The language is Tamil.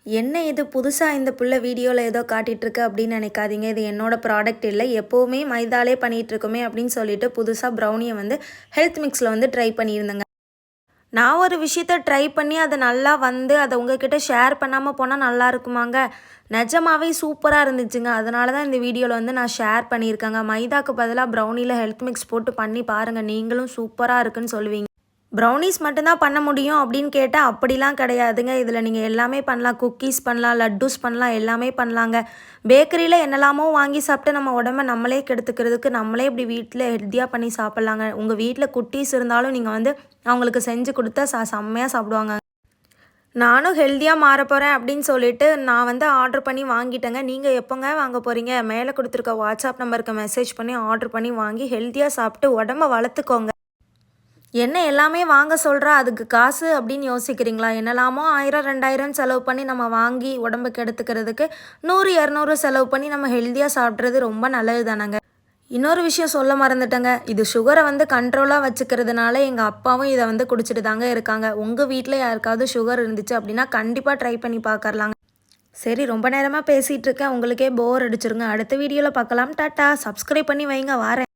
என்ன இது புதுசா இந்த புள்ள வீடியோல ஏதோ காட்டிட்டு அப்படின்னு நினைக்காதீங்க. இது என்னோட ப்ராடக்ட் இல்ல. எப்பவுமே மைதாலே பண்ணிட்டு இருக்கோமே அப்படின்னு சொல்லிட்டு புதுசா ப்ரௌனிய வந்து ஹெல்த் மிக்ஸ்ல வந்து ட்ரை பண்ணியிருந்தேங்க. நான் ஒரு விஷயத்த ட்ரை பண்ணி அது நல்லா வந்து அத உங்ககிட்ட ஷேர் பண்ணாம போனா நல்லா இருக்குமாங்க? நிஜமாவே சூப்பரா இருந்துச்சுங்க. அதனால தான் இந்த வீடியோல வந்து நான் ஷேர் பண்ணியிருக்கேங்க. மைதாக்கு பதிலா ப்ரௌனில ஹெல்த் மிக்ஸ் போட்டு பண்ணி பாருங்க. நீங்களும் சூப்பரா இருக்குன்னு சொல்லுவீங்க. ப்ரௌனீஸ் மட்டும் தான் பண்ண முடியும் அப்படின்னு கேட்டா, அப்படிலாம் கிடையாதுங்க. இதில நீங்க எல்லாமே பண்ணலாம். குக்கீஸ் பண்ணலாம், லட்டூஸ் பண்ணலாம், எல்லாமே பண்ணலாங்க. பேக்கரியில என்னலாமோ வாங்கி சாப்பிட்டு நம்ம உடம்ப நம்மளே கெடுத்துக்கிறதுக்கு, நம்மளே இப்படி வீட்ல ஹெல்த்தியா பண்ணி சாப்பிட்லாங்க. உங்க வீட்ல குட்டீஸ் இருந்தாலும் நீங்க வந்து அவங்களுக்கு செஞ்சு குடுத்தா செம்மையா சாப்பிடுவாங்க. நானும் ஹெல்த்தியா மாறப்போறேன் அப்படின்னு சொல்லிட்டு, நான் வந்து ஆர்டர் பண்ணி வாங்கிட்டேங்க. நீங்க எப்போங்க வாங்க போறீங்க? மேல குடுத்துருக்க வாட்ஸ்அப் நம்பருக்கு மெசேஜ் பண்ணி ஆர்டர் பண்ணி வாங்கி ஹெல்த்தியா சாப்பிட்டு உடம்ப வளர்த்துக்கோங்க. என்ன எல்லாமே வாங்க சொல்றா, அதுக்கு காசு அப்படின்னு யோசிக்கிறீங்களா? என்னலாமோ 1000, 2000 செலவு பண்ணி நம்ம வாங்கி உடம்புக்கு எடுத்துக்கிறதுக்கு 100, 200 செலவு பண்ணி நம்ம ஹெல்த்தியா சாப்பிட்றது ரொம்ப நல்லது தானங்க. இன்னொரு விஷயம் சொல்ல மறந்துட்டேங்க. இது சுகரை வந்து கண்ட்ரோலா வச்சுக்கிறதுனால எங்க அப்பாவும் இத வந்து குடிச்சிட்டு தாங்க இருக்காங்க. உங்க வீட்ல யாருக்காவது சுகர் இருந்துச்சு அப்படின்னா கண்டிப்பா ட்ரை பண்ணி பார்க்கலாங்க. சரி ரொம்ப நேரமா பேசிட்டு இருக்கேன். உங்களுக்கே போர் அடிச்சிருங்க. அடுத்த வீடியோல பார்க்கலாம். டாட்டா. சப்ஸ்கிரைப் பண்ணி வைங்க. வாரேன்.